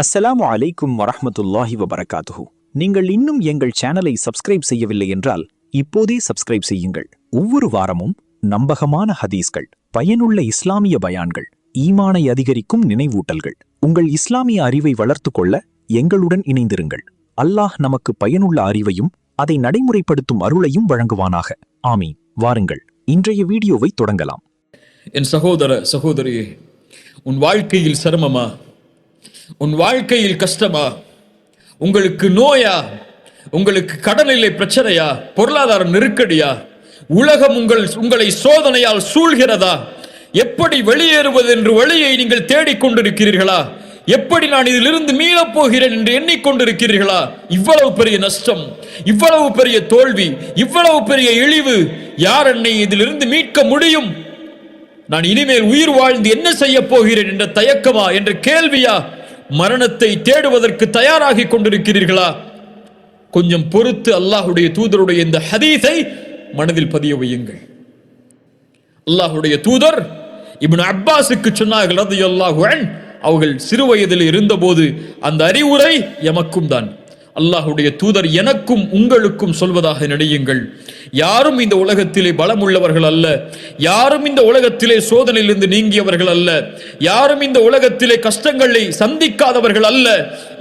அஸ்ஸலாமு அலைக்கும் வரஹ்மத்துல்லாஹி வபரகாத்துஹு. நீங்கள் இன்னும் எங்கள் சேனலை சப்ஸ்கிரைப் செய்யவில்லை என்றால் இப்போதே சப்ஸ்கிரைப் செய்யுங்கள். ஒவ்வொரு வாரமும் நம்பகமான ஹதீஸ்கள், பயனுள்ள இஸ்லாமிய பயான்கள், ஈமானை அதிகரிக்கும் நினைவூட்டல்கள், உங்கள் இஸ்லாமிய அறிவை வளர்த்து கொள்ள எங்களுடன் இணைந்திருங்கள். அல்லாஹ் நமக்கு பயனுள்ள அறிவையும் அதை நடைமுறைப்படுத்தும் அருளையும் வழங்குவானாக. ஆமீன். வாருங்கள், இன்றைய வீடியோவை தொடங்கலாம். என் சகோதர சகோதரியே, உன் வாழ்க்கையில் சிரமமா? உன் வாழ்க்கையில் கஷ்டமா? உங்களுக்கு நோயா? உங்களுக்கு கடனிலை பிரச்சனையா? பொருளாதார நெருக்கடியா? உலகம் உங்களை சோதனையால் சூழ்கிறதா? எப்படி வெளியேறுவது என்று வழியை நீங்கள் தேடிக்கொண்டிருக்கிறீர்களா? எப்படி நான் இதிலிருந்து மீளப் போகிறேன் என்று எண்ணிக்கொண்டிருக்கிறீர்களா? இவ்வளவு பெரிய நஷ்டம், இவ்வளவு பெரிய தோல்வி, இவ்வளவு பெரிய இழிவு, யார் என்னை இதிலிருந்து மீட்க முடியும்? நான் இனிமேல் உயிர் வாழ்ந்து என்ன செய்ய போகிறேன் என்ற தயக்கமா, என்ற கேள்வியா? மரணத்தை தேடுவதற்கு தயாராகி கொண்டிருக்கிறீர்களா? கொஞ்சம் பொறுத்து அல்லாஹுடைய தூதருடைய இந்த ஹதீஸை மனதில் பதிய வையுங்கள். அல்லாஹுடைய தூதர் இப்னு அப்பாஸுக்கு சொன்னார்கள் ரலியல்லாஹு அன்ஹு, அவர்கள் சிறு வயதில் இருந்தபோது அந்த அறிவுரை எமக்கும் தான். அல்லாஹுடைய தூதர் எனக்கும் உங்களுக்கும் சொல்வதாக நினையுங்கள். யாரும் இந்த உலகத்திலே பலம் உள்ளவர்கள் அல்ல, யாரும் இந்த உலகத்திலே சோதனையிலிருந்து நீங்கியவர்கள் அல்ல, யாரும் இந்த உலகத்திலே கஷ்டங்களை சந்திக்காதவர்கள் அல்ல.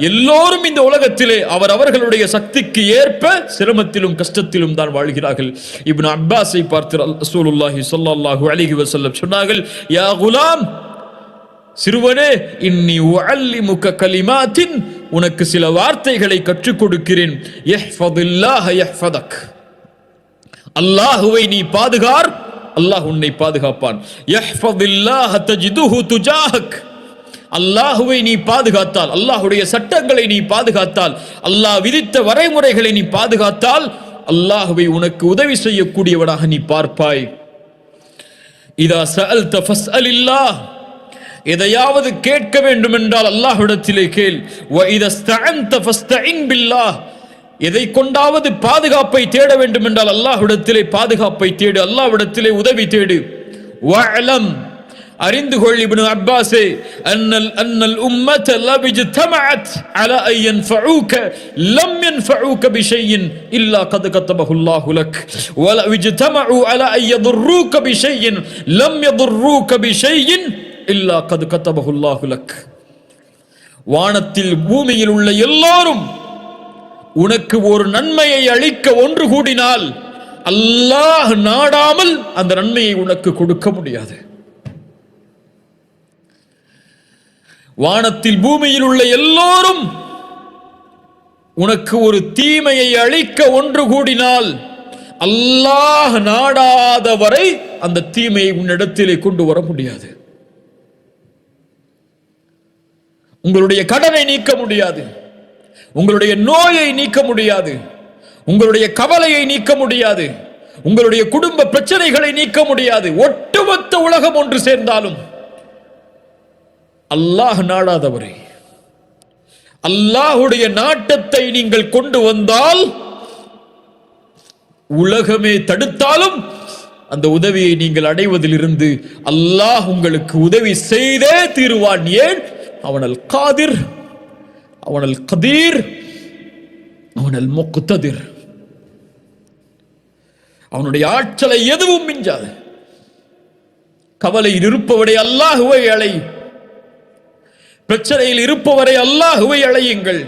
எல்லோரும் இந்த உலகத்திலே அவர்களுடைய சக்திக்கு ஏற்ப சிரமத்திலும் கஷ்டத்திலும் தான் வாழ்கிறார்கள். இப்னு அப்பாஸை பார்த்து ரசூலுல்லாஹி ஸல்லல்லாஹு அலைஹி வஸல்லம் சொன்னார்கள், யா குலாம், சிறுவனே, இன்னி உஅல்லிமுக கலிமாத்தின், உனக்கு சில வார்த்தைகளை கற்றுக் கொடுக்கிறேன். யஹ்ஃபதுல்லாஹ யஹ்ஃபதக், அல்லாஹுவை நீ பாதுகார், அல்லாஹ் உன்னை பாதுகாப்பான். யஹ்ஃபதுல்லாஹ தஜிதுஹு துஜாஹக், அல்லாஹுவை நீ பாதுகாத்தால், அல்லாஹுடைய சட்டங்களை நீ பாதுகாத்தால், அல்லாஹ் விதித்த வரைமுறைகளை நீ பாதுகாத்தால், அல்லாஹுவை உனக்கு உதவி செய்யக்கூடியவனாக நீ பார்ப்பாய். இதா சஅல்த ஃபஸ்அலில்லாஹ், எதையாவது கேட்க வேண்டும் என்றால் அல்லாஹ்விடத்திலே கேள். வ இதஸ்தஅன்த ஃபஸ்தஇன் பில்லாஹ், எதை கொண்டாவது பாதுகாப்பை தேட வேண்டும் என்றால் அல்லாஹ்விடத்திலே பாதுகாப்பை தேடு, அல்லாஹ்விடத்திலே உதவி தேடு. வஅலம், அறிந்து கொள் இப்னு அப்பாஸே, அன்னல் உம்மத லபிஜ்தமஅத் அலா அன் யன்ஃபஊக லம் யன்ஃபஊக பிஷைஇன் இல்லா கத் கதபஹு அல்லாஹு லக் வ லபிஜ்தமஉ அலா அன் யதுர்ரூக பிஷைஇன் லம் யதுர்ரூக பிஷைஇன் இல்லா கத் கதபஹு அல்லாஹு லக். வானத்தில் பூமியில் உள்ள எல்லோரும் உனக்கு ஒரு நன்மையை அளிக்க ஒன்று கூடினால் அல்லாஹ் நாடாமல் அந்த நன்மையை உனக்கு கொடுக்க முடியாது. வானத்தில் பூமியில் உள்ள எல்லோரும் உனக்கு ஒரு தீமையை அளிக்க ஒன்று கூடினால் அல்லாஹ் நாடாதவரை அந்த தீமையை உன்னிடத்திலே கொண்டு வர முடியாது. உங்களுடைய கடனை நீக்க முடியாது, உங்களுடைய நோயை நீக்க முடியாது, உங்களுடைய கவலையை நீக்க முடியாது, உங்களுடைய குடும்ப பிரச்சனைகளை நீக்க முடியாது. ஒட்டுமொத்த உலகம் ஒன்று சேர்ந்தாலும் அல்லாஹ் நாடாதவரை, அல்லாஹுடைய நாட்டத்தை நீங்கள் கொண்டு வந்தால், உலகமே தடுத்தாலும் அந்த உதவியை நீங்கள் அடைவதிலிருந்து அல்லாஹ் உங்களுக்கு உதவி செய்தே தீருவான். ஏன்? அவன் அல் காதிர், அவன் அல் கதீர், அவன் அல் முக்ததிர். அவனுடைய ஆற்றலை எதுவும் மிஞ்சாது. கவலையில் இருப்பவரை அல்லாஹுவை அழை, பிரச்சனையில் இருப்பவரை அல்லாஹுவை அழையுங்கள்,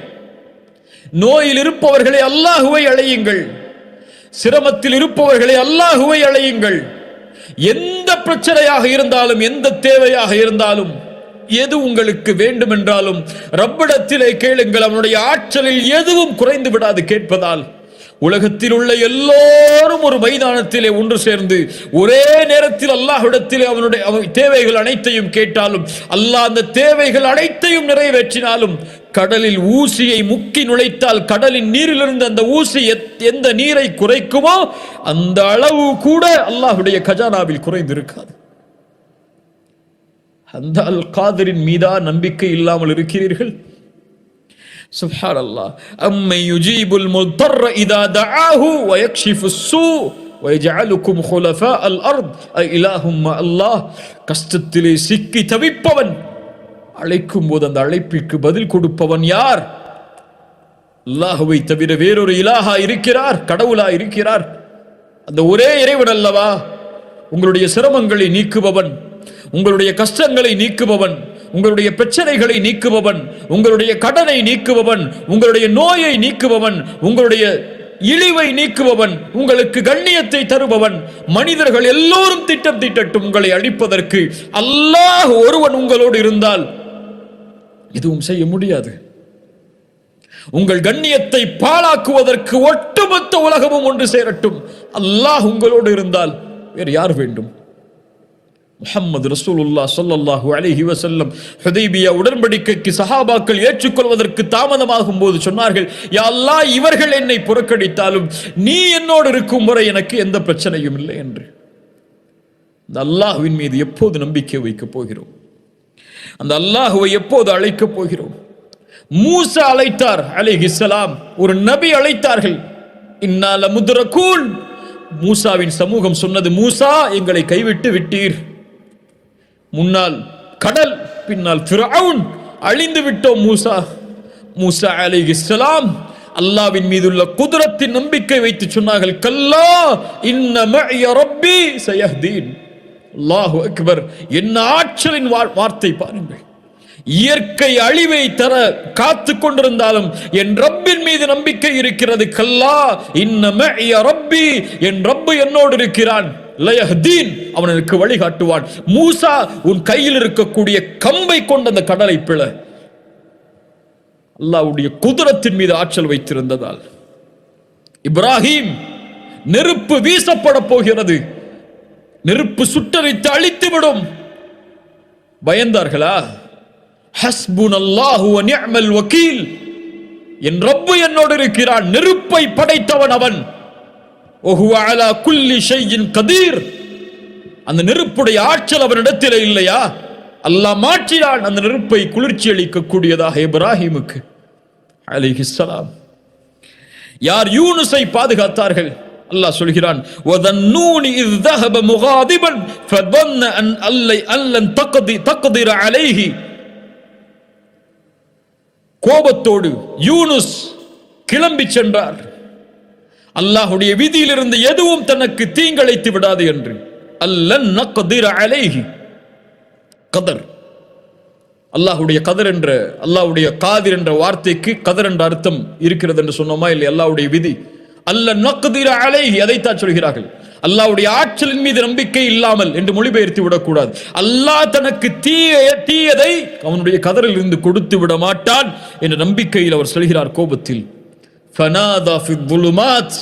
நோயில் இருப்பவர்களை அல்லாஹுவை அழையுங்கள், சிரமத்தில் இருப்பவர்களை அல்லாஹுவை அழையுங்கள். எந்த பிரச்சனையாக இருந்தாலும், எந்த தேவையாக இருந்தாலும், எது உங்களுக்கு வேண்டும் என்றாலும் ரப்பிடத்திலே கேளுங்கள். அவனுடைய ஆற்றலில் எதுவும் குறைந்து விடாது கேட்பதால். உலகத்தில் உள்ள எல்லோரும் ஒரு மைதானத்திலே ஒன்று சேர்ந்து ஒரே நேரத்தில் அல்லாஹ்விடத்திலே அவனுடைய தேவைகள் அனைத்தையும் கேட்டாலும், அல்லாஹ் அந்த தேவைகள் அனைத்தையும் நிறைவேற்றினாலும், கடலில் ஊசியை முக்கி நுழைத்தால் கடலின் நீரிலிருந்து அந்த ஊசி எந்த நீரை குறைக்குமோ அந்த அளவு கூட அல்லாஹ்வுடைய கஜானாவில் குறைந்திருக்காது. அந்த அல் காதிரின் மீதா நம்பிக்கை இல்லாமல் இருக்கிறீர்கள்? சுப்ஹானல்லாஹ். அம்மை யுஜீபுல் முத்தர்ர இதா தஆஹு வ யக்ஷிஃபுஸ் ஸூ வ யஜஅலுக்கும் குலஃபாஅல் அர்த். இலாஹும் அல்லாஹ், கஷ்டத்திலே சிக்கி தவிப்பவன், அழைக்கும் போது அந்த அழைப்பிற்கு பதில் கொடுப்பவன் யார்? அல்லாஹுவை தவிர வேறொரு இலாஹா இருக்கிறார்? கடவுளா இருக்கிறார்? அந்த ஒரே இறைவன் அல்லவா உங்களுடைய சிரமங்களை நீக்குபவன், உங்களுடைய கஷ்டங்களை நீக்குபவன், உங்களுடைய பிரச்சனைகளை நீக்குபவன், உங்களுடைய கடனை நீக்குபவன், உங்களுடைய நோயை நீக்குபவன், உங்களுடைய இழிவை நீக்குபவன், உங்களுக்கு கண்ணியத்தை தருபவன். மனிதர்கள் எல்லோரும் திட்டம் தீட்டட்டும் உங்களை அழிப்பதற்கு, அல்லாஹ் ஒருவன் உங்களோடு இருந்தால் எதுவும் செய்ய முடியாது. உங்கள் கண்ணியத்தை பாழாக்குவதற்கு ஒட்டுமொத்த உலகமும் ஒன்று சேரட்டும், அல்லாஹ் உங்களோடு இருந்தால் வேறு யார் வேண்டும்? முஹம்மது ரசூலுல்லாஹ் ஸல்லல்லாஹு அலைஹி வஸல்லம் ஹுதைபியா உடன்படிக்கைக்கு சஹாபாக்கள் ஏற்றுக்கொள்வதற்கு தாமதமாகும் போது சொன்னார்கள், யா அல்லாஹ், இவர்கள் என்னை புறக்கணித்தாலும் நீ என்னோடு இருக்கும் வரை எனக்கு எந்த பிரச்சனையும் இல்லை என்று. அந்த அல்லாஹ்வின் மீது எப்போது நம்பிக்கை வைக்கப் போகிறோம்? அந்த அல்லாஹ்வை எப்போது அழைக்கப் போகிறோம்? மூசா அழைத்தார் அலைஹிஸ்ஸலாம், ஒரு நபி அழைத்தார்கள். இன்னா லமுத்ரகூன். மூசாவின் சமூகம் சொன்னது, மூசா எங்களை கைவிட்டு விட்டீர். முன்னால் கடல், பின்னால் ஃபிரௌன், அழிந்து விட்டோம் மூசா. மூசா அலைஹிஸ்ஸலாம் அல்லாஹ்வின் மீதுள்ள குத்ரத்தின் நம்பிக்கை வைத்து சொன்னார்கள், கல்லா இன்ன மஇய ரப்பி சயஹ்தீன். அல்லாஹு அக்பர்! என்ன ஆற்றலின் வார்த்தை பாருங்கள். இயற்கை அழிவை தர காத்து கொண்டிருந்தாலும் என் ரப்பின் மீது நம்பிக்கை இருக்கிறது. கல்லா இன்ன மஇய ரப்பி, என் ரப்பு என்னோடு இருக்கிறான். லயஹ்தீன், அவன் எனக்கு வழிகாட்டுவான். மூசா, உன் கையில் இருக்கக்கூடிய கம்பை கொண்ட அந்த கடலை பிள. அல்லாஹ்வுடைய குத்ரத்தின் மீது ஆற்றல் வைத்திருந்ததால். இப்ராஹிம், நெருப்பு வீசப்பட போகிறது, நெருப்பு சுட்டரித்து அழித்துவிடும். பயந்தார்களா? ஹஸ்புனல்லாஹு வ நிஅமல் வக்கீல், என் ரப்பு என்னோடு இருக்கிறான், நெருப்பை படைத்தவன் அவன். வஹுவ அலா குல்லி ஷைஇன் கதீர், அந்த நெருப்புடைய ஆற்றல் அவனிடத்தில் இல்லையா? அல்லாஹ் மாற்றினான் அந்த நெருப்பை குளிர்ச்சி அளிக்கக்கூடியதாக இப்ராஹிமுக்கு அலைஹிஸ்ஸலாம். யார் யூனுஸை பாதுகாத்தார்கள்? அல்லாஹ் சொல்கிறான், வதன்னூனி இஸ் ذهب முகாதிபன் ஃபظن அன் லன் தக்திர அலைஹி. கோபத்தோடு யூனுஸ் கிளம்பி சென்றார். அல்லாஹ்வுடைய விதியிலிருந்து எதுவும் தனக்கு தீங்கிழைத்து விடாது என்று. அல்லன் நக்திர அலைஹி. கதர், அல்லாஹ்வுடைய கதர் என்ற, அல்லாஹ்வுடைய காதிர் என்ற வார்த்தைக்கு கதர் என்ற அர்த்தம் இருக்கிறது என்று சொன்னோமா இல்லை? அல்லாஹ்வுடைய விதி. அல்ல நக்திர அலைஹி, அதைத்தான் சொல்கிறார்கள். அல்லாஹ்வுடைய ஆற்றலின் மீது நம்பிக்கை இல்லாமல் என்று மொழிபெயர்த்து விடக்கூடாது. அல்லாஹ் தனக்கு தீயதை அவனுடைய கதரில் இருந்து கொடுத்து விட மாட்டான் என்ற நம்பிக்கையில் அவர் சொல்கிறார் கோபத்தில். ஃபனாதா ஃபில் ظுலுமாத்,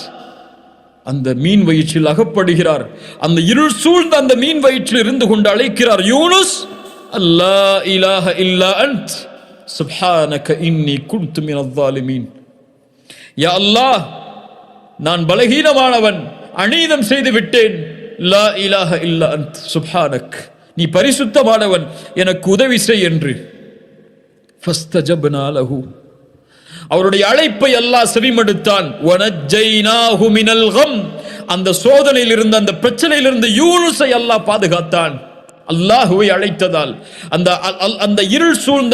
அந்த மீன் வயிற்றில் அகப்படுகிறார். அந்த இருள் சூழ்ந்த அந்த மீன் வயிற்றில் இருந்து கொண்டு அழைக்கிறார், யூனுஸ், அல்லா இலாஹ இல்லா அன்த் சுப்ஹானக இன்னி குன்து மினல் ஸாலிமீன். யா அல்லாஹ், நான் பலகீனமானவன், அநீதம் செய்து விட்டேன். லா இலாஹ இல்லா அன்த் சுப்ஹானக், நீ பரிசுத்தமானவன், எனக்கு உதவி செய் என்று. ஃபஸ்தஜப்னா லஹு, அவருடைய அழைப்பை அல்லாஹ் செவிமடுத்தான். வனஜ்ஜைனாஹு மினல் கம், அந்த சோதனையில் இருந்து, அந்த பிரச்சனையில் இருந்து யூனுஸை அல்லாஹ் பாதுகாத்தான். அல்லாஹுவை அழைத்ததால் அந்த இருள் சூழ்ந்த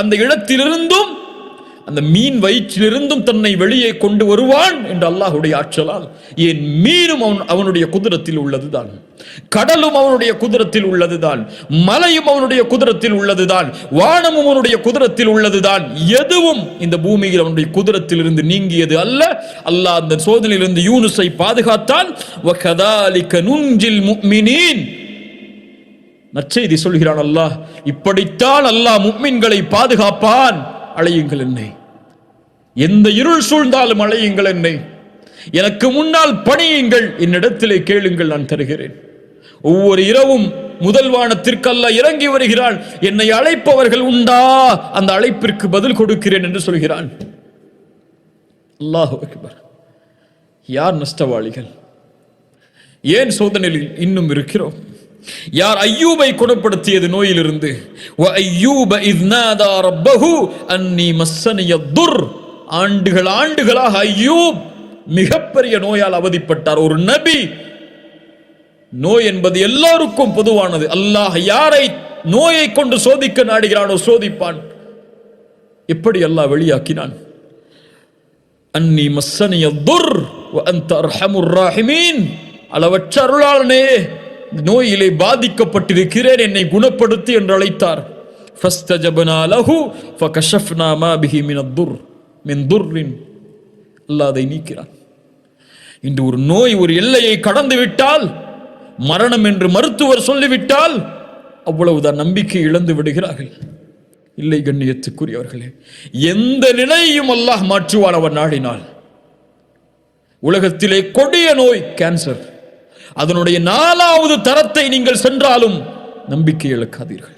அந்த இடத்திலிருந்தும், அந்த மீன் வயிற்றிலிருந்தும் தன்னை வெளியே கொண்டு வருவான் என்று அல்லாஹ்வுடைய ஆற்றலால். ஏன் மீனும் அவனுடைய குதிரத்தில் உள்ளதுதான், கடலும் அவனுடைய குதிரத்தில் உள்ளதுதான், மலையும் அவனுடைய குதிரத்தில் உள்ளதுதான், வானமும் அவனுடைய குதிரத்தில் உள்ளதுதான். எதுவும் இந்த பூமியில் அவனுடைய குதிரத்தில் இருந்து நீங்கியது அல்ல. அல்லாஹ் அந்த சோதனையிலிருந்து யூனுஸை பாதுகாத்தான். வகதாலிக நுன்ஜில் முஃமினீன், நற்செய்தி சொல்கிறான் அல்லாஹ், இப்படித்தான் அல்லாஹ் முஃமின்களை பாதுகாப்பான். அழையுங்கள் என்னை, எந்த இருள் சூழ்ந்தாலும் அழையுங்கள் என்னை, எனக்கு முன்னால் பணியுங்கள், என்னிடத்திலே கேளுங்கள், நான் தருகிறேன். ஒவ்வொரு இரவும் முதல் வானத்திற்கு அல்லாஹ் இறங்கி வருகிறான். என்னை அழைப்பவர்கள் உண்டா, அந்த அழைப்பிற்கு பதில் கொடுக்கிறேன் என்று சொல்கிறான். அல்லாஹு அக்பர்! யார் நஷ்டவாளிகள்? ஏன் சோதனையில் இன்னும் இருக்கிறோம்? யார் ஐயூபை குணப்படுத்தியது நோயிலிருந்து? வ ஐயூப இஸ் நாதா ரப்பஹு அன்னி மஸ்ஸனிய துர். ஆண்டுகளாக ஐயூப் மிகப்பெரிய நோயால் அவதிப்பட்டார். ஒரு நபி. நோய் என்பது எல்லோருக்கும் பொதுவானது. அல்லாஹ் யாரை நோயை கொண்டு சோதிக்க நாடுகிறானோ சோதிப்பான். எப்படி அல்லாஹ் வெளியாக்கினான்? அன்னி மஸ்ஸனிய துர் வ அன்த அர்ஹமுர் ராஹிமீன். அளவற்ற அருளாளனே, நோயிலே பாதிக்கப்பட்டிருக்கிறேன், என்னை குணப்படுத்தி என்று அழைத்தார். ஃபஸ்தஜப்னா லஹு ஃபகஷஃப்னா மா பிஹி மின் துர்ரின். அல்லாஹ் அதை நீக்கிறான். இன்று ஒரு நோய் ஒரு எல்லையை கடந்து விட்டால், மரணம் என்று மருத்துவர் சொல்லிவிட்டால் அவ்வளவுதான், நம்பிக்கை இழந்து விடுகிறார்கள். இல்லை கண்ணியத்துக்குரியவர்களே, எந்த நிலையையும் அல்லாஹ் மாற்றுவான் அவன் நாடினால். உலகத்திலே கொடிய நோய் கேன்சர், அதனுடைய 4வது தரத்தை நீங்கள் சென்றாலும் நம்பிக்கை இழக்காதீர்கள்,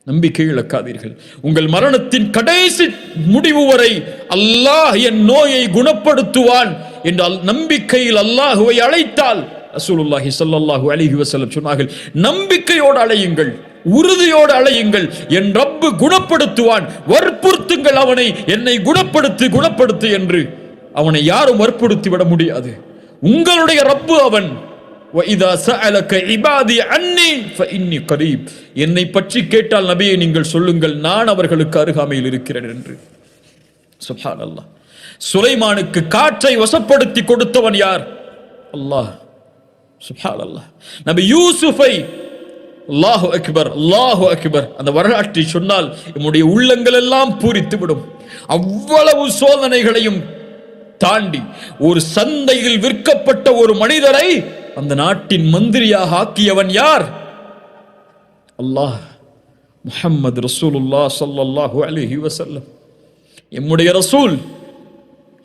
நம்பிக்கை இழக்காதீர்கள். உங்கள் மரணத்தின் கடைசி முடிவு வரை அல்லாஹ் என் நோயை குணப்படுத்துவான் என்றால் நம்பிக்கையில் அல்லாஹுவை அழைத்தால், ரசூலுல்லாஹி ஸல்லல்லாஹு அலைஹி வஸல்லம் சொன்னார்கள், நம்பிக்கையோடு அழையுங்கள், உறுதியோடு அழையுங்கள், என் ரப்பு குணப்படுத்துவான். வற்புறுத்துங்கள் அவனை, என்னை குணப்படுத்து என்று. அவனை யாரும் வற்புறுத்தி விட முடியாது. உங்களுடைய ரப்பு அவன். وَإِذَا سَأَلَكَ عِبَادِي عَنِّي فَإِنِّي قَرِيبٌ. என்னை பற்றி கேட்டால் நபியே நீங்கள் சொல்லுங்கள், நான் அவர்களுக்கு அருகாமையில் இருக்கிறேன் என்று. சுப்ஹானல்லாஹ். சுலைமானுக்கு காற்றை வசப்படுத்தி கொடுத்தவன் யார்? அல்லாஹ். சுப்ஹானல்லாஹ். நபி யூசுஃபை, அல்லாஹு அக்பர், அல்லாஹு அக்பர், அந்த வரலாற்றை சொன்னால் நம்முடைய உள்ளங்கள் எல்லாம் பூரித்து விடும். அவ்வளவு சோதனைகளையும் தாண்டி ஒரு சந்தையில் விற்கப்பட்ட ஒரு மனிதரை அந்த நாட்டின் மந்திரியாக ஆக்கியவன் யார்? அல்லாஹ். முஹம்மது ரசூலுல்லாஹ் ஸல்லல்லாஹு அலைஹி வஸல்லம், எம்முடைய ரசூல்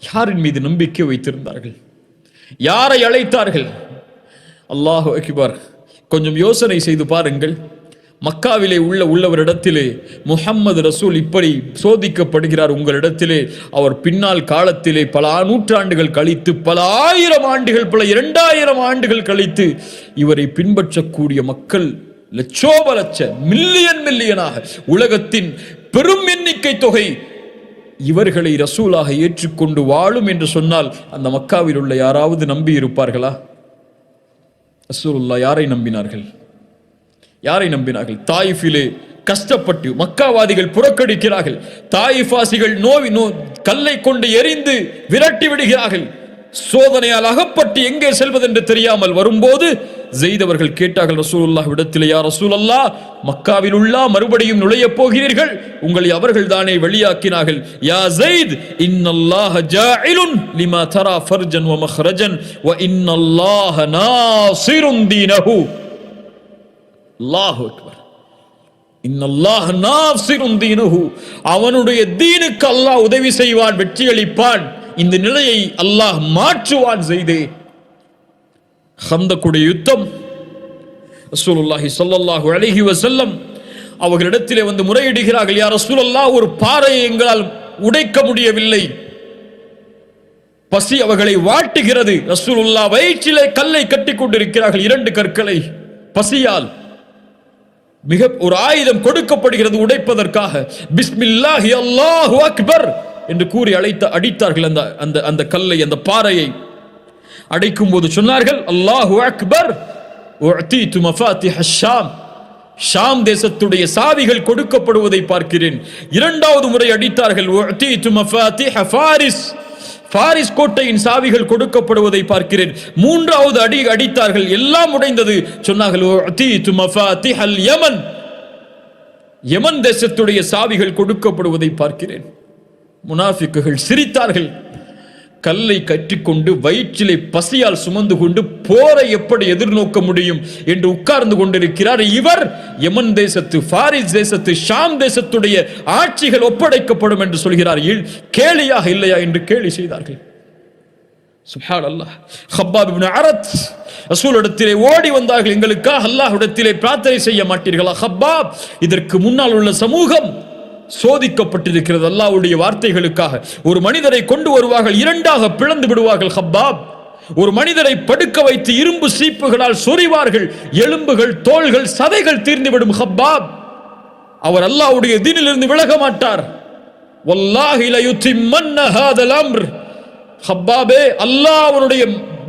யாரின் மீது நம்பிக்கை வைத்திருந்தார்கள்? யாரை அழைத்தார்கள்? அல்லாஹு அக்பர். கொஞ்சம் யோசனை செய்து பாருங்கள். மக்காவிலே உள்ளவரிடத்திலே முஹம்மது ரசூல் இப்படி சோதிக்கப்படுகிறார் உங்களிடத்திலே. அவர் பின்னால் காலத்திலே பல நூற்றாண்டுகள் கழித்து, பல 1000 ஆண்டுகள், பல 2000 ஆண்டுகள் கழித்து இவரை பின்பற்றக்கூடிய மக்கள் லட்சோப லட்ச மில்லியனாக, உலகத்தின் பெரும் எண்ணிக்கை தொகை இவர்களை ரசூலாக ஏற்றுக்கொண்டு வாழும் என்று சொன்னால் அந்த மக்காவில் உள்ள யாராவது நம்பி இருப்பார்களா? ரசூலுல்லாஹ் யாரை நம்பினார்கள்? யாரை நம்பினார்கள்? தாயிஃபிலே கஷ்டப்பட்டு மக்காவாதிகள் புறக்கணிக்கிறார்கள். தாயிஃபாசிகள் கல்லை கொண்டு எரிந்து விரட்டி விடுகிறார்கள். சோதனையால் அகப்பட்டு எங்கே செல்வது என்று தெரியாமல் வரும்போது ஸெய்த் அவர்கள் கேட்டார்கள் ரசூலுல்லாஹ் இடத்திலே, யா ரசூலல்லாஹ், மக்காவில் உள்ள மறுபடியும் நுழைய போகிறீர்கள், உங்களை அவர்கள் தானே வெளியாக்கினார்கள். யா ஸெய்த், இன்னல்லாஹ ஜாஇலுன் லிமா தரா ஃபர்ஜன் வ மக்ரஜன் வ இன்னல்லாஹ நாஸிருன் தீனஹு. அல்லாஹு அக்பர். இன்னல்லாஹ நாஸிருன் தீனஹு. அவனுடைய தீனுக்கு அல்லாஹ் உதவி செய்வான், வெற்றி அளிப்பான். இந்த நிலையை அல்லாஹ் மாற்றுவான். ஸெய்தே, ஹந்தக்குடைய யுத்தம், ரசூலுல்லாஹி ஸல்லல்லாஹு அலைஹி வஸல்லம் அவர்களிடத்திலே வந்து முறையிடுகிறார்கள், யா ரசூலல்லாஹ், ஒரு பாறையை எங்களால் உடைக்க முடியவில்லை, பசி அவர்களை வாட்டுகிறது. ரசூலுல்லாஹ் வயிற்றிலே கல்லை கட்டி கொண்டிருக்கிறார்கள், 2 கற்களை. பசியால் மிக ஒரு ஆயுதம் கொடுக்கப்படுகிறது உடைப்பதற்காக. பிஸ்மில்லாஹி அல்லாஹு அக்பர் என்று கூறி அடித்தார்கள் அந்த கல்லை, அந்த பாறையை. அடைக்கும் போது சொன்னார்கள், அல்லாஹு அக்பர், உஅதீது மஃபாத்திஹ ஷாம். ஷாம் தேசத்துடைய சாவிகள் கொடுக்கப்படுவதை பார்க்கிறேன். 2வது முறை அடித்தார்கள், உஅதீது மஃபாத்திஹ ஃபாரிஸ். பாரிஸ் கோட்டையின் சாவிகள் கொடுக்கப்படுவதை பார்க்கிறேன். 3வது அடி அடித்தார்கள், எல்லாம் உடைந்தது. சொன்னார்கள், உஅதீது மஃபாத்திஹல் யமன். யமன் தேசத்துடைய சாவிகள் கொடுக்கப்படுவதை பார்க்கிறேன். முனாஃபிக்குகள் சிரித்தார்கள். கல்லை கற்றிக்கொண்டு வயிற்றிலே பசியால் சுமந்து கொண்டு போரை எப்படி எதிர்நோக்க முடியும் என்று உட்கார்ந்து கொண்டிருக்கிறார். இவர் யமன் தேசத்து, பாரிஸ் தேசத்து, ஷாம் தேசத்துடைய ஆட்சிகள் ஒப்படைக்கப்படும் என்று சொல்கிறார். கேலியாக இல்லையா என்று கேலி செய்தார்கள். சுப்ஹானல்லாஹ். ஹப்பாப் இப்னு அரத் ரசூலிடத்திலே ஓடி வந்தார்கள், எங்களுக்காக அல்லாஹ்விடத்திலே பிரார்த்தனை செய்ய மாட்டீர்களா? ஹப்பாப், இதற்கு முன்னால் உள்ள சமூகம் சோதிக்கப்பட்டிருக்கிறது அல்லாஹ்வுடைய வார்த்தைகளுக்காக. ஒரு மனிதரை கொண்டு வருவார்கள், 2ஆக பிளந்து விடுவார்கள். ஹப்பாப், ஒரு மனிதரை படுக்க வைத்து இரும்பு சீப்புகளால் சொறிவார்கள், எலும்புகள், தோள்கள், சதைகள் தீர்ந்துவிடும். ஹப்பாப், அவர் அல்லாஹ்வுடைய தீனிலிருந்து விலக மாட்டார். வல்லாஹி லயுத்திம்மன்ன ஹாதல் அம்ர். ஹப்பாபே, அல்லாஹ் அவனுடைய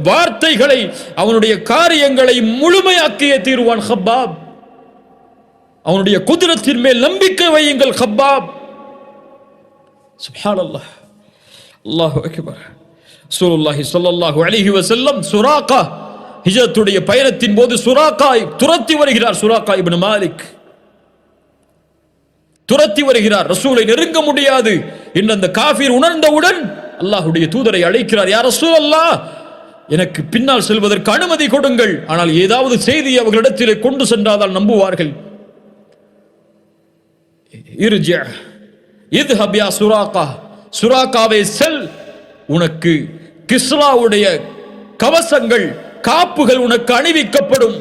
வார்த்தைகளை, அவனுடைய காரியங்களை முழுமையாக்கியே தீருவான். ஹப்பாப், அவனுடைய குதிரத்தின் மேல் நம்பிக்கை வையுங்கள் கப்பாப். சுப்ஹானல்லாஹ், அல்லாஹு அக்பர். ரசூலுல்லாஹி ஸல்லல்லாஹு அலைஹி வஸல்லம் சுராகா ஹிஜ்ரத்துடைய பயணத்தின் போது சுராகாய் துரத்தி வருகிறார். சுராகா இப்னு மாலிக் துரத்தி வருகிறார். ரசூலை நெருங்க முடியாது என்று அந்த காஃபிர் உணர்ந்தவுடன் அல்லாஹ்வுடைய தூதரை அழைக்கிறார். யா ரசூலல்லாஹ், எனக்கு பின்னால் செல்வதற்கு அனுமதி கொடுங்கள், ஆனால் ஏதாவது செய்தி அவர்களிடத்திலே கொண்டு சென்றால் நம்புவார்கள். இர்ஜி இத்ஹப் யா சுராகா, சுராகாவே செல், உனக்கு கிஸ்ராவுடைய கவசங்கள் காப்புகள் உனக்கு அணிவிக்கப்படும்.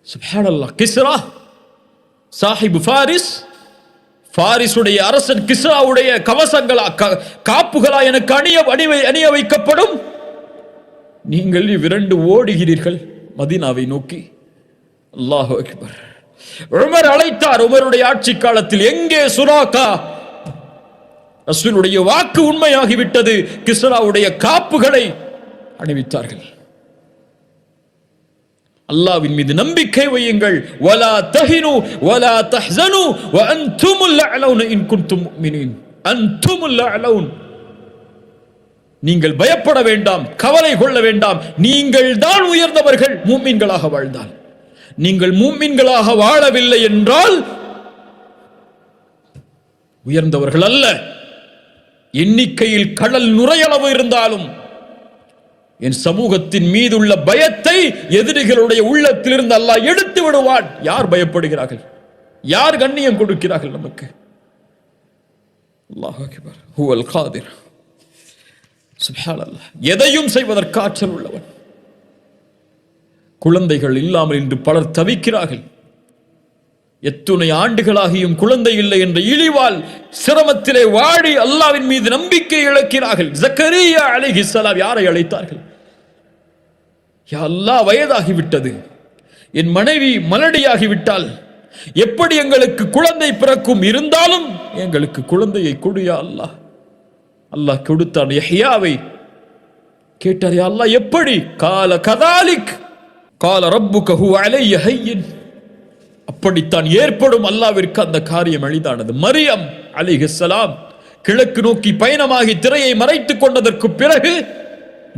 சுப்ஹானல்லாஹ், கிஸ்ரா சாஹிப் ஃபாரிஸ், ஃபாரிஸுடைய அரசன் கிஸ்ராவுடைய கவசங்களா காப்புகளா எனக்கு அணிய வைக்கப்படும். நீங்கள் விரண்டு ஓடுகிறீர்கள் மதீனாவை நோக்கி. அல்லாஹு அக்பர். உமர் அழைத்தார். உமருடைய ஆட்சி காலத்தில் எங்கே சுராகா? ரசூலுடைய வாக்கு உண்மையாகிவிட்டது. கிஸ்ராவுடைய காப்புகளை அணிவித்தார்கள். அல்லாஹ்வின் மீது நம்பிக்கை வையுங்கள். வலா தஹினு வலா தஹ்ஸனு வ அன்துமுல் அலவுன இன் குன்தும் முஃமினீன். அன்துமுல் அலவுன், நீங்கள் பயப்பட வேண்டாம், கவலை கொள்ள வேண்டாம், நீங்கள் தான் உயர்ந்தவர்கள் முஃமின்களாக வாழ்ந்தால். நீங்கள் முஃமின்களாக வாழவில்லை என்றால் உயர்ந்தவர்கள் அல்ல. எண்ணிக்கையில் கடல் நுரையளவு இருந்தாலும் என் சமூகத்தின் மீதுள்ள பயத்தை எதிரிகளுடைய உள்ளத்திலிருந்து அல்லாஹ் எடுத்து விடுவான். யார் பயப்படுகிறார்கள்? யார் கண்ணியம் கொடுக்கிறார்கள் நமக்கு? அல்லாஹ் அக்பர். ஹுவல் காதிர். சுப்ஹானல்லாஹ். எதையும் செய்வதற்கு ஆற்றல் உள்ளவன். குழந்தைகள் இல்லாமல் இன்று பலர் தவிக்கிறார்கள். எத்துணை ஆண்டுகளாகியும் குழந்தை இல்லை என்ற இழிவால் சிரமத்திலே வாடி அல்லாஹ்வின் மீது நம்பிக்கை இழக்கிறார்கள். ஜக்கரியா அலைஹிஸ்ஸலாம் யாரை அழைத்தார்கள்? யா அல்லாஹ், வயதாகிவிட்டது, என் மனைவி மலடியாகிவிட்டால் எப்படி எங்களுக்கு குழந்தை பிறக்கும்? இருந்தாலும் எங்களுக்கு குழந்தையை கொடு யா அல்லாஹ். அல்லாஹ் கொடுத்தான். யஹ்யாவை கேட்டார். யா அல்லாஹ், எப்படி? கால கதாலிக் கால ரப்புக ஹுவ அலைய ஹய்யின். அப்படித்தான் ஏற்படும். அல்லாஹ்விற்கு அந்த காரியம் எளிதானது. மரியம் அலைஹிஸ்ஸலாம் கிழக்கு நோக்கி பயணமாகி திரையை மறைத்துக் கொண்டதற்கு பிறகு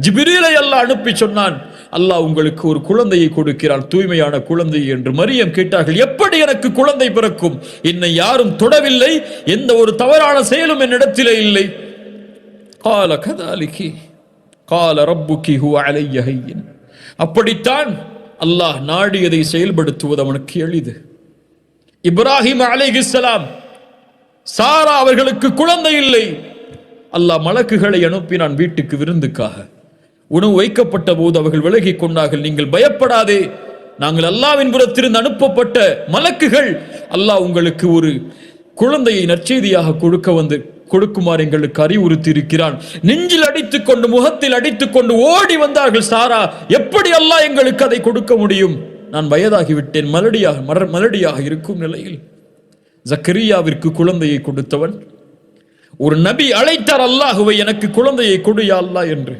ஜிப்ரீலை அல்லாஹ் அனுப்பி சொன்னான், அல்லாஹ் உங்களுக்கு ஒரு குழந்தையை கொடுக்கிறான், தூய்மையான குழந்தை என்று. மரியம் கேட்டார்கள், எப்படி எனக்கு குழந்தை பிறக்கும்? என்னை யாரும் தொடவில்லை, எந்த ஒரு தவறான செயலும் என்னிடத்திலே இல்லை. கால கதாலிகி கால ரப்புகி ஹுவ அலைய ஹய்யின். அப்படித்தான் அல்லாஹ் நாடியதை செயல்படுத்துவது அவனுக்கு எளிது. இப்ராஹிம் அலைஹிஸ்ஸலாம், சாரா அவர்களுக்கு குழந்தை இல்லை. அல்லாஹ் மலக்குகளை அனுப்பினான் வீட்டுக்கு விருந்துக்காக. உணவு வைக்கப்பட்ட போது அவர்கள் விலகிக் கொண்டார்கள். நீங்கள் பயப்படாதே, நாங்கள் அல்லாஹ்வின் புறத்திலிருந்து அனுப்பப்பட்ட மலக்குகள். அல்லாஹ் உங்களுக்கு ஒரு குழந்தையை நற்செய்தியாக கொடுக்குமாறு எங்களுக்கு அறிவுறுத்தி இருக்கிறான். நெஞ்சில் அடித்துக் கொண்டு முகத்தில் அடித்துக் கொண்டு ஓடி வந்தார்கள் சாரா. எப்படி அல்லாஹ் எங்களுக்கு அதை கொடுக்க முடியும்? நான் வயதாகிவிட்டேன், மலடியாக இருக்கும் நிலையில். ஜக்கரியாவிற்கு குழந்தையை கொடுத்தவன் ஒரு நபி அழைத்தார் அல்லாஹுவை, எனக்கு குழந்தையை கொடு யா அல்லாஹ் என்று.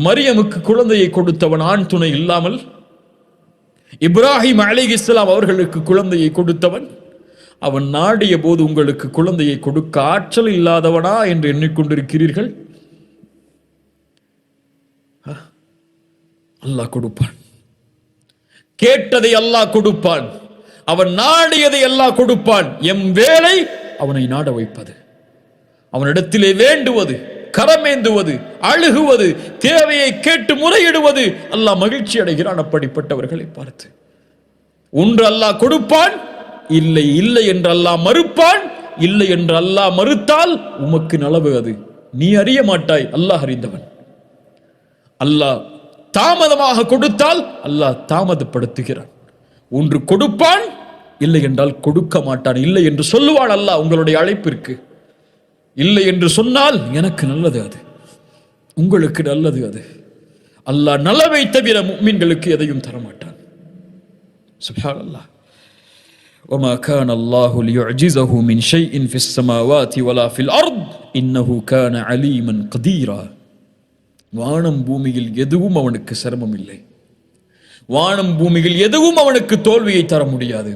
மரியமுக்கு குழந்தையை கொடுத்தவன் ஆண் துணை இல்லாமல். இப்ராஹிம் அலைஹிஸ்ஸலாம் அவர்களுக்கு குழந்தையை கொடுத்தவன். அவன் நாடிய போது உங்களுக்கு குழந்தையை கொடுக்க ஆற்றல் இல்லாதவனா என்று எண்ணிக்கொண்டிருக்கிறீர்கள்? அல்லாஹ் கொடுப்பான். கேட்டதை அல்லாஹ் கொடுப்பான். அவன் நாடியதை அல்லாஹ் கொடுப்பான். எம் வேலை அவனை நாட வைப்பது, அவனிடத்திலே வேண்டுவது, கரமேந்துவது, அழுகுவது, தேவையை கேட்டு முறையிடுவது. அல்லாஹ் மகிழ்ச்சி அடைகிறான் அப்படிப்பட்டவர்களை பார்த்து. ஒன்று அல்லாஹ் கொடுப்பான், இல்லை இல்லை என்று அல்லாஹ் மறுப்பான். இல்லை என்று அல்லாஹ் மறுத்தால் உமக்கு நலவு, அது நீ அறிய மாட்டாய், அல்லாஹ் அறிந்தவன். அல்லாஹ் தாமதமாக கொடுத்தால் அல்லாஹ் தாமதப்படுத்துகிறான். ஒன்று கொடுப்பான், இல்லை என்றால் கொடுக்க மாட்டான். இல்லை என்று சொல்லுவான் அல்லாஹ் உங்களுடைய அழைப்பிற்கு. இல்லை என்று சொன்னால் எனக்கு நல்லது, அது உங்களுக்கு நல்லது. அது அல்லாஹ் நலவை தவிர முஃமின்களுக்கு எதையும் தரமாட்டான். சுப்ஹானல்லாஹ். وما كان الله ليعجزه من شيء في السماوات ولا في الأرض إنه كان عليما قديرا. வானம் பூமியில் எதுவும் அவனுக்கு சிரமம் இல்லை. வானம் பூமியில் எதுவும் அவனுக்கு தோல்வியை தர முடியாது,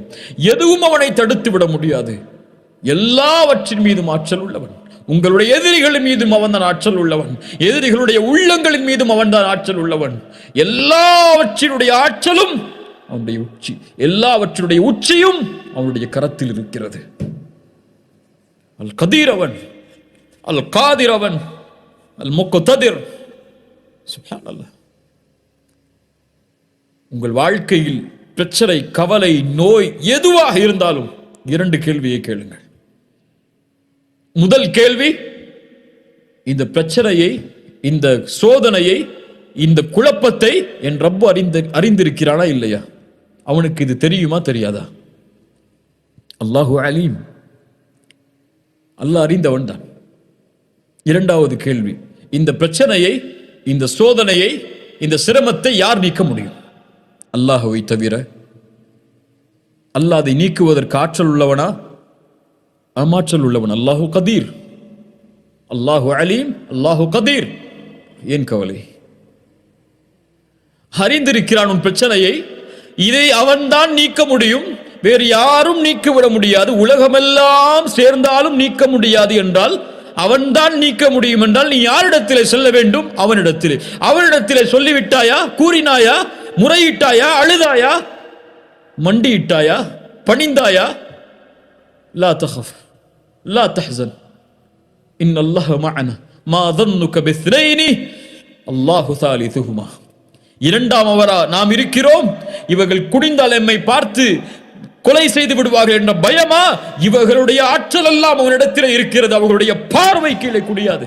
எதுவும் அவனை தடுத்து விட முடியாது. எல்லாவற்றின் மீதும் ஆற்றல் உள்ளவன். உங்களுடைய எதிரிகளின் மீதும் அவன் தான் ஆற்றல் உள்ளவன், எதிரிகளுடைய உள்ளங்களின் மீதும் அவன் தான் ஆற்றல் உள்ளவன். எல்லாவற்றினுடைய ஆற்றலும் அவனுடைய உச்சி, எல்லாவற்றினுடைய உச்சியும் அவனுடைய கரத்தில் இருக்கிறது. அல் கதீர் அவன், அல் காதிர் அவன், அல் முக்ததிர். சுப்ஹானல்லாஹ். உங்கள் வாழ்க்கையில் பிரச்சனை, கவலை, நோய் எதுவாக இருந்தாலும் 2 கேள்வியை கேளுங்கள். முதல் கேள்வி, இந்த பிரச்சனையை, இந்த சோதனையை, இந்த குழப்பத்தை என் ரப்பு அறிந்திருக்கிறானா இல்லையா? அவனுக்கு இது தெரியுமா தெரியாதா? அல்லாஹு அலீம், அல்லாஹ் அறிந்தவன் தான். இரண்டாவது கேள்வி, இந்த பிரச்சனையை, இந்த சோதனையை, இந்த சிரமத்தை யார் நீக்க முடியும்? அல்லாஹுவை தவிர. அல்லாஹ் அதை நீக்குவதற்கு ஆற்றல் உள்ளவனா? ஆற்றல் உள்ளவன். அல்லாஹு கதீர், அல்லாஹு அலீம், அல்லாஹு கதீர். ஏன் கவலை? அறிந்திருக்கிறான் உன் பிரச்சனையை. இதை அவன்தான் நீக்க முடியும், வேறு யாரும் நீக்கிவிட முடியாது. உலகமெல்லாம் சேர்ந்தாலும் நீக்க முடியாது என்றால், அவன்தான் நீக்க முடியும் என்றால், நீ யாரிடத்திலே செல்ல வேண்டும்? அவனிடத்திலே. அவனிடத்திலே சொல்லிவிட்டாயா? கூறினாயா? முறையிட்டாயா? அழுதாயா? மண்டியிட்டாயா? பணிந்தாயா? லா தஹஃப் லா தஹ்சன் இன்னல்லாஹ மஅனா மா ظنك باثنين அல்லாஹ் ثالثهما. இரண்டாமவரா நாம் இருக்கிறோம், இவர்கள் குடிந்தால் எம்மை பார்த்து கொலை செய்து விடுவார்கள் என்ற பயமா? இவர்களுடைய ஆற்றல் எல்லாம் அவனிடத்தில் இருக்கிறது. அவர்களுடைய பார்வை கீழே குடியாது,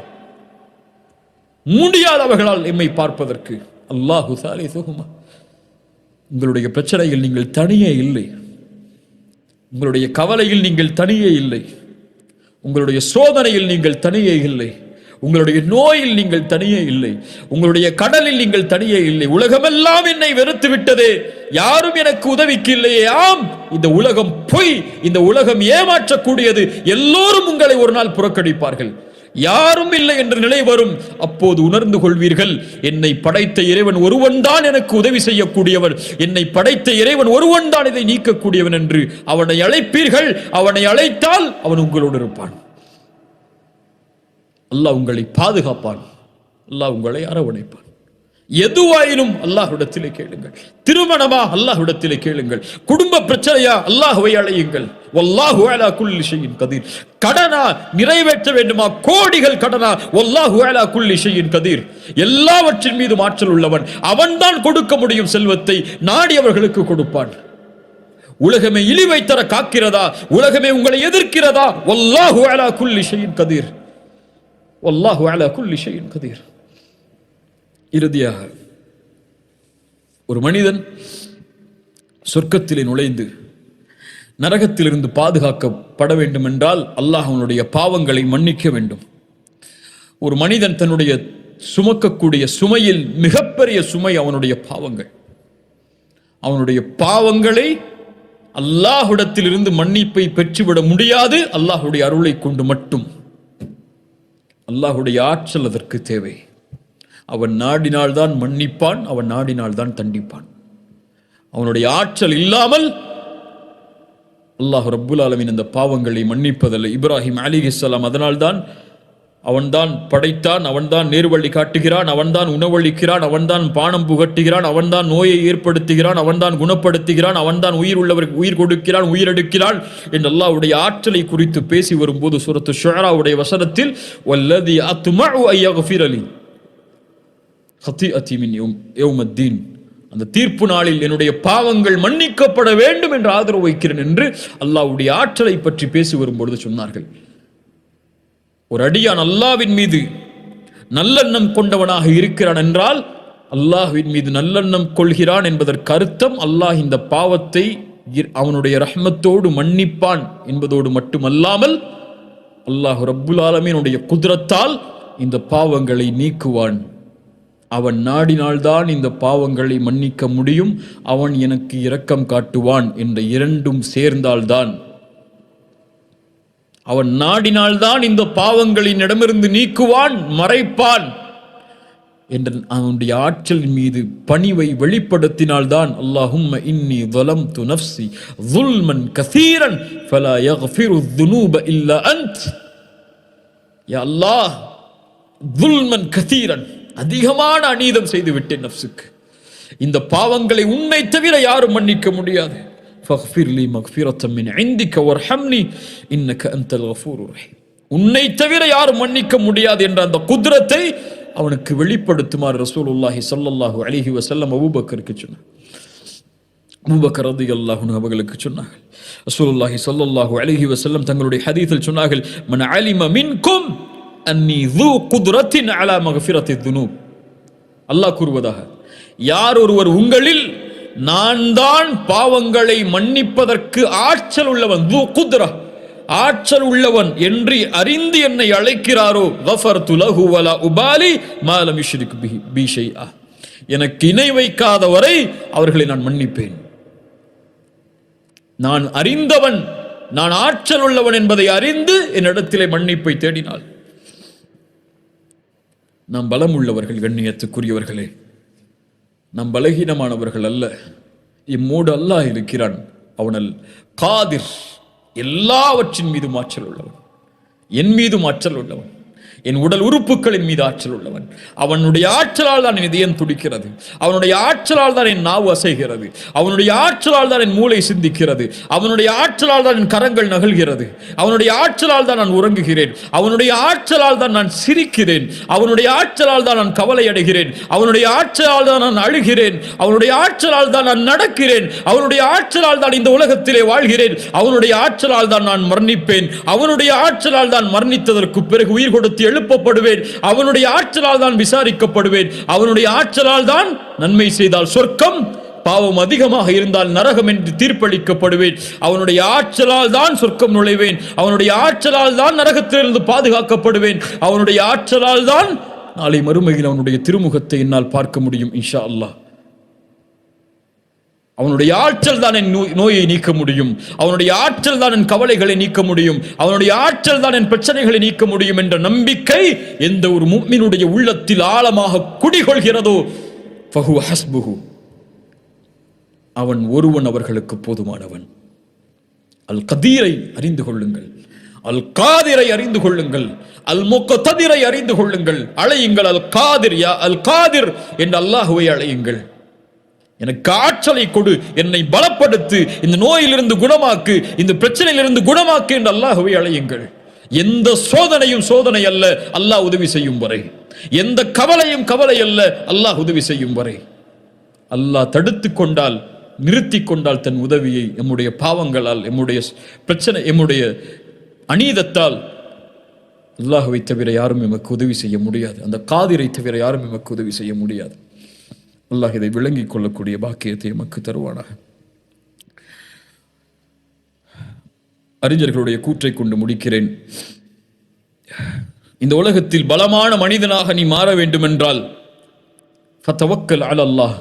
முடியாது அவர்களால் எம்மை பார்ப்பதற்கு. அல்லாஹு ثالثهما. உங்களுடைய பிரச்சனையில் நீங்கள் தனியே இல்லை, உங்களுடைய கவலையில் நீங்கள் தனியே இல்லை, உங்களுடைய சோதனையில் நீங்கள் தனியே இல்லை, உங்களுடைய நோயில் நீங்கள் தனியே இல்லை, உங்களுடைய கடலில் நீங்கள் தனியே இல்லை. உலகமெல்லாம் என்னை வெறுத்து விட்டதே, யாரும் எனக்கு உதவிக்கு இல்லையே. ஆம், இந்த உலகம் பொய், இந்த உலகம் ஏமாற்றக்கூடியது. எல்லோரும் உங்களை ஒரு நாள் புறக்கணிப்பார்கள். யாரும் இல்லை என்ற நிலை வரும். அப்போது உணர்ந்து கொள்வீர்கள், என்னை படைத்த இறைவன் ஒருவன் தான் எனக்கு உதவி செய்யக்கூடியவன், என்னை படைத்த இறைவன் ஒருவன் தான் இதை நீக்கக்கூடியவன் என்று அவனை அழைப்பீர்கள். அவனை அழைத்தால் அவன் உங்களோடு இருப்பான். அல்லாஹ் உங்களை பாதுகாப்பான், அல்லாஹ் உங்களை அரவணைப்பான். எதுவாயினும் அல்லாஹ்விடத்திலே கேளுங்கள். திருமணமா? அல்லாஹ்விடத்திலே கேளுங்கள். குடும்ப பிரச்சனையா? அல்லாஹ்வை அழையுங்கள். வல்லாஹு அலா குல்லி ஷைஇன் கதீர். கடனா நிறைவேற்ற வேண்டுமா? கோடிகள் கடனா? வல்லாஹு அலா குல்லி ஷைஇன் கதீர். எல்லாவற்றின் மீது ஆற்றல் உள்ளவன். அவன்தான் கொடுக்க முடியும் செல்வத்தை, நாடியவர்களுக்கு கொடுப்பான். உலகமே இழிவை தர காக்கிறதா? உலகமே உங்களை எதிர்க்கிறதா? வல்லாஹு அலா குல்லி ஷைஇன் கதீர். வல்லாஹு அலா குல்லி ஷைஇன் கதீர். இறுதியாக, ஒரு மனிதன் சொர்க்கத்திலே நுழைந்து நரகத்திலிருந்து பாதுகாக்கப்பட வேண்டும் என்றால் அல்லாஹ் அவனுடைய பாவங்களை மன்னிக்க வேண்டும். ஒரு மனிதன் தன்னுடைய சுமக்கக்கூடிய சுமையில் மிகப்பெரிய சுமை அவனுடைய பாவங்கள். அவனுடைய பாவங்களை அல்லாஹ்விடத்திலிருந்து மன்னிப்பை பெற்றுவிட முடியாது, அல்லாஹ்வுடைய அருளை கொண்டு மட்டும். அல்லாஹ்வுடைய ஆற்றல் அதற்கு தேவை. அவன் நாடினால்தான் மன்னிப்பான், அவன் நாடினால்தான் தண்டிப்பான். அவனுடைய ஆற்றல் இல்லாமல் அல்லாஹ் ரப்புல் ஆலமீன் அந்த பாவங்களை மன்னிப்பதில்லை. இப்ராஹிம் அலைஹிஸ்ஸலாம் அதனால்தான் அவன்தான் படைத்தான், அவன்தான் நேர்வழி காட்டுகிறான், அவன்தான் உணவளிக்கிறான், அவன்தான் பானம் புகட்டுகிறான், அவன்தான் நோயை ஏற்படுத்துகிறான், அவன்தான் குணப்படுத்துகிறான், அவன்தான் உயிர் உள்ளவருக்கு உயிர் கொடுக்கிறான், உயிரெடுக்கிறான் என்று அல்லாஹ்வுடைய ஆற்றலை குறித்து பேசி வரும்போது சூரத்து ஷுஆராவுடைய வசனத்தில் வல்லதி அத்மஉ அய்யக்ஃபிர லி ஹதீஅதி மின் யௌமத்தீன், அந்த தீர்ப்பு நாளில் என்னுடைய பாவங்கள் மன்னிக்கப்பட வேண்டும் என்று ஆதரவு வைக்கிறேன் என்று அல்லாஹ்வுடைய ஆற்றலை பற்றி பேசி வரும்பொழுது சொன்னார்கள். ஒரு அடியான் அல்லாஹ்வின் மீது நல்லெண்ணம் கொண்டவனாக இருக்கிறான் என்றால் அல்லாஹ்வின் மீது நல்லெண்ணம் கொள்கிறான் என்பதற்கு அர்த்தம் அல்லாஹ் இந்த பாவத்தை அவனுடைய ரஹ்மத்தோடு மன்னிப்பான் என்பதோடு மட்டுமல்லாமல் அல்லாஹ் ரப்புல் ஆலமீனுடைய குத்ரத்தால் இந்த பாவங்களை நீக்குவான். அவன் நாடினால்தான் இந்த பாவங்களை மன்னிக்க முடியும், அவன் எனக்கு இரக்கம் காட்டுவான் என்ற இரண்டும் சேர்ந்தால்தான், அவன் நாடினால்தான் இந்த பாவங்களின் இடமிருந்து நீக்குவான், மறைப்பான். என்ற அவனுடைய ஆற்றலின் மீது பணிவை வெளிப்படுத்தினால்தான் அல்லாஹும்ம இன்னி ظلمت نفسي ظلما كثيرا فلا يغفر الذنوب الا انت யா அல்லாஹ் ظلما كثيرا அதிகமான அநீதம் செய்து விட்டேன் நஃப்ஸுக்கு, இந்த பாவங்களை உன்னை தவிர யாரும் மன்னிக்க முடியாது. فاغفر لي مغفرة من عندك وارحمني انك انت الغفور الرحيم. உன்னை தவிர யாரும் மன்னிக்க முடியாது என்ற அந்த குத்ரத்தை அவனுக்கு வெளிப்படுத்துமாறு ரசூலுல்லாஹி ஸல்லல்லாஹு அலைஹி வஸல்லம் அபூபக்கருக்கு சொன்னார். அபூபக்கர் ரலியல்லாஹு அன்ஹு அவர்களுக்கு சொன்னார்கள், ரசூலுல்லாஹி ஸல்லல்லாஹு அலைஹி வஸல்லம் தங்களுடைய ஹதீஸில் சொன்னார்கள், மன் அலிம மின்கும் அன்னி ذو قدرة على مغفرة الذنوب. அல்லாஹ் கூறுவதாக, யார் ஒருவர் உங்களில் நான் தான் பாவங்களை மன்னிப்பதற்கு ஆற்றல் உள்ளவன், ذو قدرة ஆற்றல் உள்ளவன் என்று அறிந்து என்னை அழைக்கிறாரோ, கஃபர்து லஹு வலா உபாலி மா லம் யுஷ்ரிக் பி ஷைஆ, எனக்கு இணை வைக்காத வரை அவர்களை நான் மன்னிப்பேன். நான் அறிந்தவன், நான் ஆற்றல் உள்ளவன் என்பதை அறிந்து என்னிடத்திலே மன்னிப்பை தேடினாள். நாம் பலம் உள்ளவர்கள், கண்ணியத்துக்குரியவர்களே, நாம் பலகீனமானவர்கள் அல்ல. இம்மோடு அல்லாஹ் இருக்கிறான். அவனல் காதிர், எல்லாவற்றின் மீதும் ஆற்றல் உள்ளவன், என் மீதும் ஆற்றல் உள்ளவன், என் உடல் உறுப்புகளின் மீது ஆற்றல் உள்ளவன். அவனுடைய ஆற்றலால் தான் என் இதயம் துடிக்கிறது, அவனுடைய ஆற்றலால் தான் என் நாவு அசைகிறது, அவனுடைய ஆற்றலால் தான் என் மூளை சிந்திக்கிறது, அவனுடைய ஆற்றலால் தான் என் கரங்கள் நகல்கிறது, அவனுடைய ஆற்றலால் தான் நான் உறங்குகிறேன், அவனுடைய ஆற்றலால் தான் நான் சிரிக்கிறேன், அவனுடைய ஆற்றலால் தான் நான் கவலை அடைகிறேன், அவனுடைய ஆற்றலால் தான் நான் அழுகிறேன், அவனுடைய ஆற்றலால் தான் நான் நடக்கிறேன், அவனுடைய ஆற்றலால் தான் இந்த உலகத்திலே வாழ்கிறேன், அவனுடைய ஆற்றலால் தான் நான் மரணிப்பேன், அவனுடைய ஆற்றலால் தான் மரணித்ததற்கு பிறகு உயிர் கொடுத்து எழுப்பப்படுவேன், அவனுடைய ஆற்றலால் தான் விசாரிக்கப்படுவேன், அவனுடைய ஆற்றலால் தான் நன்மை செய்தால் சொர்க்கம், பாவம் அதிகமாக இருந்தால் நரகம் என்று தீர்ப்பளிக்கப்படுவேன், அவனுடைய ஆற்றலால் தான் சொர்க்கம் நுழைவேன், அவனுடைய ஆற்றலால் தான் நரகத்திலிருந்து பாதுகாக்கப்படுவேன், அவனுடைய ஆற்றலால் தான் நாளை மறுமையில் அவனுடைய திருமுகத்தை என்னால் பார்க்க முடியும் இன்ஷா அல்லாஹ். அவனுடைய ஆற்றல் தான் என் நோயை நீக்க முடியும், அவனுடைய ஆற்றல் தான் என் கவலைகளை நீக்க முடியும், அவனுடைய ஆற்றல் தான் என் பிரச்சனைகளை நீக்க முடியும் என்ற நம்பிக்கை எந்த ஒரு முஃமினுடைய உள்ளத்தில் ஆழமாக குடிகொள்கிறதோ, ஃபஹுவ ஹஸ்புஹு, அவன் ஒருவன் அவர்களுக்கு போதுமானவன். அல் கதீரை அறிந்து கொள்ளுங்கள், அல் காதிரை அறிந்து கொள்ளுங்கள், அல் முக்ததிரை அறிந்து கொள்ளுங்கள். அழையுங்கள் அல் காதிர், யா அல் காதிர் என்று அல்லாஹ்வை அழையுங்கள். எனக்கு ஆற்றலை கொடு, என்னை பலப்படுத்து, இந்த நோயிலிருந்து குணமாக்கு, இந்த பிரச்சனையிலிருந்து குணமாக்கு என்று அல்லாஹ்வை அழையுங்கள். எந்த சோதனையும் சோதனை அல்ல அல்லாஹ் உதவி செய்யும் வரை, எந்த கவலையும் கவலை அல்ல அல்லாஹ் உதவி செய்யும் வரை. அல்லாஹ் தடுத்து கொண்டால், நிறுத்தி கொண்டால் தன் உதவியை எம்முடைய பாவங்களால், எம்முடைய பிரச்சனை, எம்முடைய அநீதத்தால் அல்லாஹ்வை தவிர யாரும் எமக்கு உதவி செய்ய முடியாது. அந்த காதிரை தவிர யாரும் எமக்கு உதவி செய்ய முடியாது. அல்லாஹ் இதை விளங்கிக் கொள்ளக்கூடிய பாக்கியத்தை எமக்கு தருவானாக. அறிஞர்களுடைய கூற்றை கொண்டு முடிக்கிறேன். இந்த உலகத்தில் பலமான மனிதனாக நீ மாற வேண்டும் என்றால் ஃபதவக்கல் அலல்லாஹ்,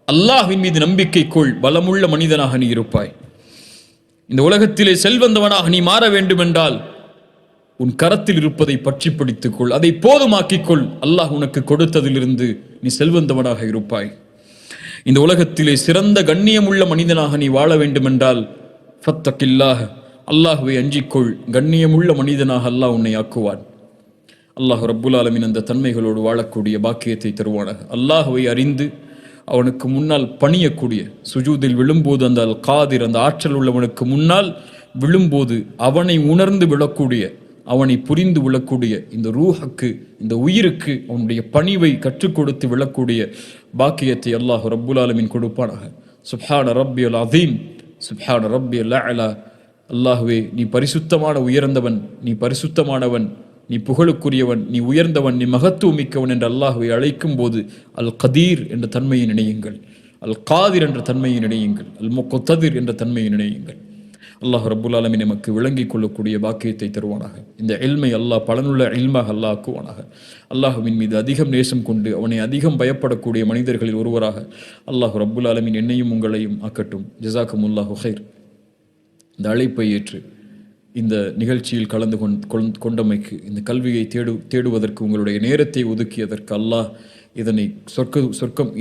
அல்லாஹ்வின் மீது நம்பிக்கை கொள், பலமுள்ள மனிதனாக நீ இருப்பாய். இந்த உலகத்திலே செல்வந்தவனாக நீ மாற வேண்டும் என்றால் உன் கரத்தில் இருப்பதை பற்றி பிடித்துக் கொள், அதை போதுமாக்கிக் கொள். அல்லாஹ் உனக்கு கொடுத்ததிலிருந்து நீ செல்வந்தவனாக இருப்பாய். இந்த உலகத்திலே சிறந்த கண்ணியமுள்ள மனிதனாக நீ வாழ வேண்டும் என்றால் ஃபத்தகில்லாஹ், அல்லாஹ்வை அஞ்சிக்கொள், கண்ணியமுள்ள மனிதனாக அல்லாஹ் உன்னை ஆக்குவான். அல்லாஹ் ரப்புல் ஆலமீன் அந்த தன்மைகளோடு வாழக்கூடிய பாக்கியத்தை தருவானாக. அல்லாஹ்வை அறிந்து அவனுக்கு முன்னால் பணியக்கூடிய, சுஜூதில் விழும்போது அந்த அல் காதிர், அந்த ஆற்றல் உள்ளவனுக்கு முன்னால் விழும்போது அவனை உணர்ந்து விழக்கூடிய, அவனை புரிந்து விழக்கூடிய இந்த ரூஹுக்கு, இந்த உயிருக்கு அவனுடைய பணிவை கற்றுக் கொடுத்து விழக்கூடிய பாக்கியத்தை அல்லாஹ் ரப்புல் ஆலமீன் கொடுப்பானாக. சுப்ஹான ரப்பியல் அதீம், சுப்ஹான ரப்பியல் அலா. அல்லாஹ்வே, நீ பரிசுத்தமான உயர்ந்தவன், நீ பரிசுத்தமானவன், நீ புகழுக்குரியவன், நீ உயர்ந்தவன், நீ மகத்துவமிக்கவன் என்று அல்லாஹ்வை அழைக்கும் போது அல் கதீர் என்ற தன்மையை நினையுங்கள், அல் காதிர் என்ற தன்மையை நினையுங்கள், அல் முக்ததிர் என்ற தன்மையை நினையுங்கள். அல்லாஹ் ரப்புல் ஆலமீன் நமக்கு விளங்கிக் கொள்ளக்கூடிய பாக்கியத்தை தருவானாக. இந்த இல்மை அல்லாஹ் பலனுள்ள இல்மாக அல்லாஹ் ஆக்குவானாக. அல்லாஹ்வின் மீது அதிகம் நேசம் கொண்டு அவனை அதிகம் பயப்படக்கூடிய மனிதர்களில் ஒருவராக அல்லாஹ் ரப்புல் ஆலமீன் என்னையும் உங்களையும் ஆக்கட்டும். ஜஸாக்குமுல்லாஹு ஹைர். இந்த அழைப்பை ஏற்று இந்த நிகழ்ச்சியில் கலந்து கொண்டமைக்கு, இந்த கல்வியை தேடுவதற்கு உங்களுடைய நேரத்தை ஒதுக்கியதற்கு அல்லாஹ் இதனை சொர்க்கம்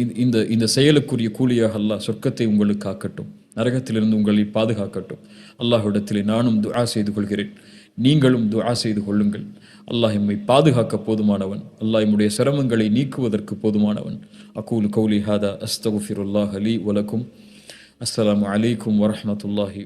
இந்த செயலுக்குரிய கூலியாக அல்லாஹ் சொர்க்கத்தை உங்களுக்கு ஆக்கட்டும், நரகத்திலிருந்து உங்களை பாதுகாக்கட்டும். அல்லாஹ்விடத்திலே நானும் துஆ செய்து கொள்கிறேன், நீங்களும் துஆ செய்து கொள்ளுங்கள். அல்லாஹ் எம்மை பாதுகாக்க போதுமானவன், அல்லாஹ் எம்முடைய சிரமங்களை நீக்குவதற்கு போதுமானவன். அகூலு கௌலி ஹாதா அஸ்தகுஃபிருல்லாஹ் லீ வலக்கும். அஸ்ஸலாமு அலைக்கும் வரஹ்மத்துல்லாஹி